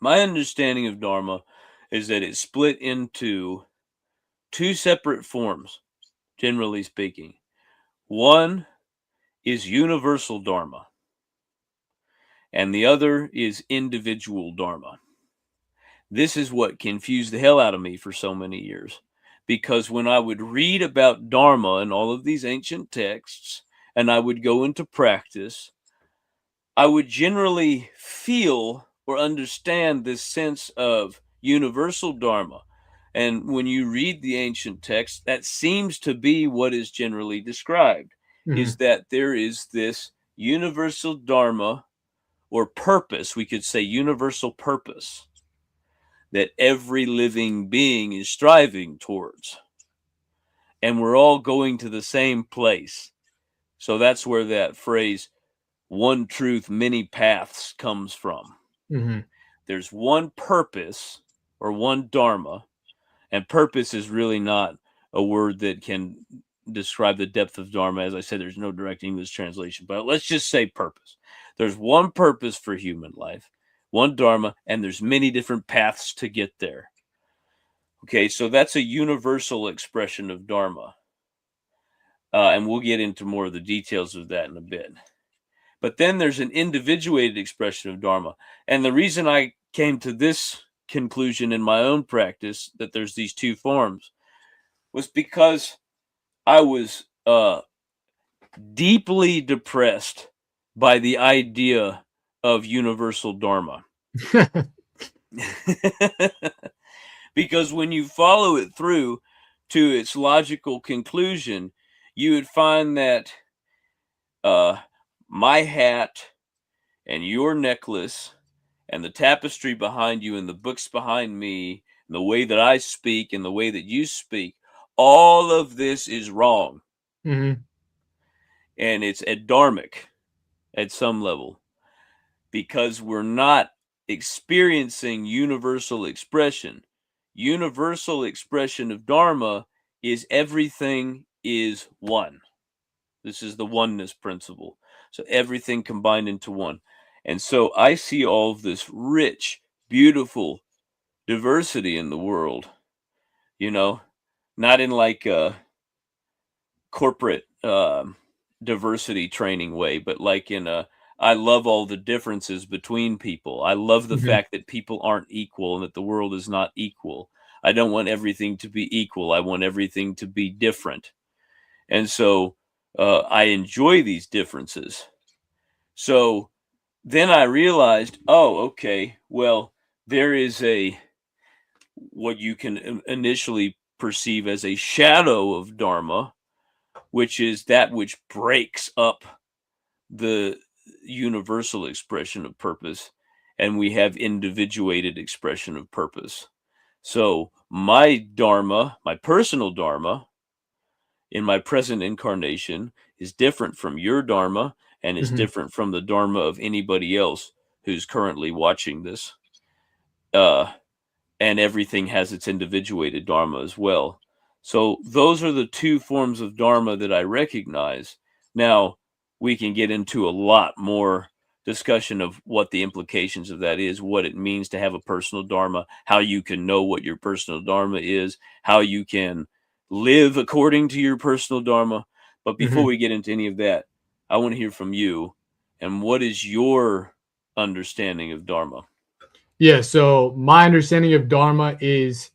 My understanding of Dharma is that it's split into two separate forms, generally speaking. One is universal Dharma, and the other is individual Dharma. This is what confused the hell out of me for so many years. Because when I would read about Dharma and all of these ancient texts, and I would go into practice, I would generally feel or understand this sense of universal Dharma. And when you read the ancient text, that seems to be what is generally described, is Hmm. that there is this universal Dharma or purpose, we could say universal purpose, that every living being is striving towards. And we're all going to the same place. So that's where that phrase, one truth, many paths, comes from. Hmm. There's one purpose or one dharma, and purpose is really not a word that can describe the depth of dharma. As I said, there's no direct English translation, but let's just say purpose. There's one purpose for human life, one dharma, and there's many different paths to get there. Okay, so that's a universal expression of dharma, and we'll get into more of the details of that in a bit. But then there's an individuated expression of Dharma. And the reason I came to this conclusion in my own practice, that there's these two forms, was because I was deeply depressed by the idea of universal Dharma. Because when you follow it through to its logical conclusion, you would find that uh, my hat and your necklace and the tapestry behind you and the books behind me and the way that I speak and the way that you speak, all of this is wrong. Hmm. And it's adharmic at some level because we're not experiencing universal expression. Universal expression of Dharma is everything is one. This is the oneness principle. So everything combined into one. And so I see all of this rich, beautiful diversity in the world, you know, not in like a corporate diversity training way, but like in a, I love all the differences between people. I love the Hmm. fact that people aren't equal and that the world is not equal. I don't want everything to be equal. I want everything to be different. And so I enjoy these differences. So then I realized, oh, okay, well, there is a what you can initially perceive as a shadow of Dharma, which is that which breaks up the universal expression of purpose, and we have individuated expression of purpose. So my Dharma, my personal Dharma, in my present incarnation is different from your Dharma and is Hmm. different from the Dharma of anybody else who's currently watching this. Uh, and everything has its individuated Dharma as well. So those are the two forms of Dharma that I recognize. Now, we can get into a lot more discussion of what the implications of that is, what it means to have a personal Dharma, how you can know what your personal Dharma is, how you can live according to your personal Dharma. But before Hmm. we get into any of that, I want to hear from you. And what is your understanding of Dharma? Yeah. So my understanding of Dharma is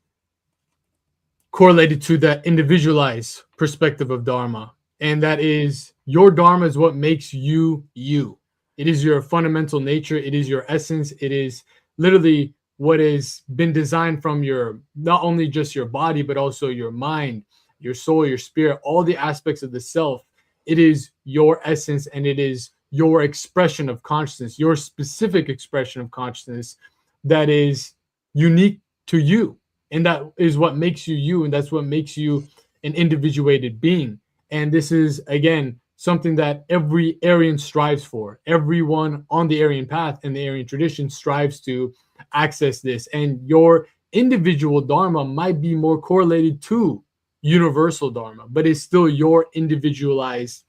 correlated to that individualized perspective of Dharma. And that is your Dharma is what makes you you. It is your fundamental nature. It is your essence. It is literally what has been designed from your, not only just your body, but also your mind, your soul, your spirit, all the aspects of the self. It is your essence and it is your expression of consciousness, your specific expression of consciousness that is unique to you, and that is what makes you you, and that's what makes you an individuated being. And this is again something that every Aryan strives for. Everyone on the Aryan path and the Aryan tradition strives to access this, and your individual dharma might be more correlated to universal dharma, but it's still your individualized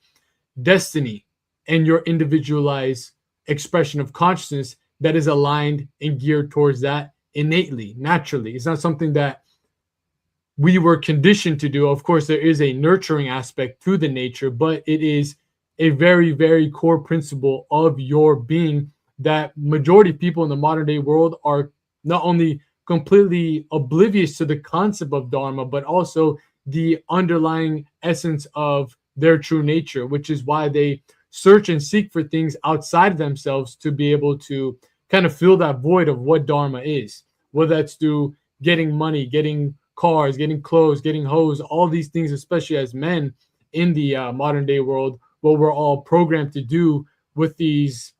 destiny and your individualized expression of consciousness that is aligned and geared towards that innately, naturally. It's not something that we were conditioned to do. Of course, there is a nurturing aspect to the nature, but it is a very, very core principle of your being that majority of people in the modern day world are not only completely oblivious to the concept of Dharma, but also the underlying essence of their true nature, which is why they search and seek for things outside of themselves to be able to kind of fill that void of what Dharma is, whether that's through getting money, getting cars, getting clothes, getting hoes, all these things, especially as men in the modern day world, what we're all programmed to do with these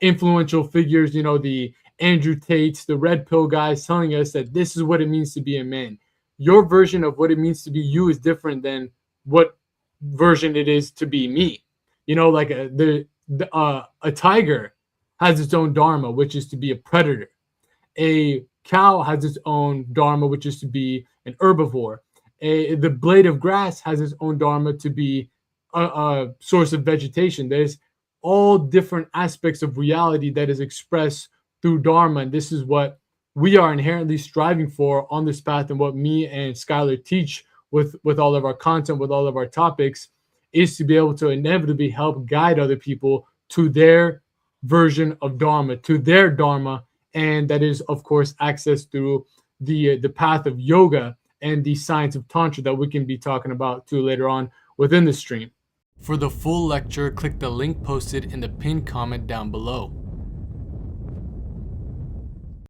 influential figures, you know, the Andrew Tates, the red pill guys telling us that this is what it means to be a man. Your version of what it means to be you is different than what version it is to be me. You know, like a tiger has its own dharma, which is to be a predator. A cow has its own dharma, which is to be an herbivore. The blade of grass has its own dharma to be a source of vegetation. There's all different aspects of reality that is expressed through dharma, and this is what we are inherently striving for on this path, and what me and Skylar teach with all of our content, with all of our topics, is to be able to inevitably help guide other people to their version of dharma, to their dharma, and that is, of course, access through the path of yoga and the science of tantra that we can be talking about too later on within the stream. For the full lecture, click the link posted in the pinned comment down below.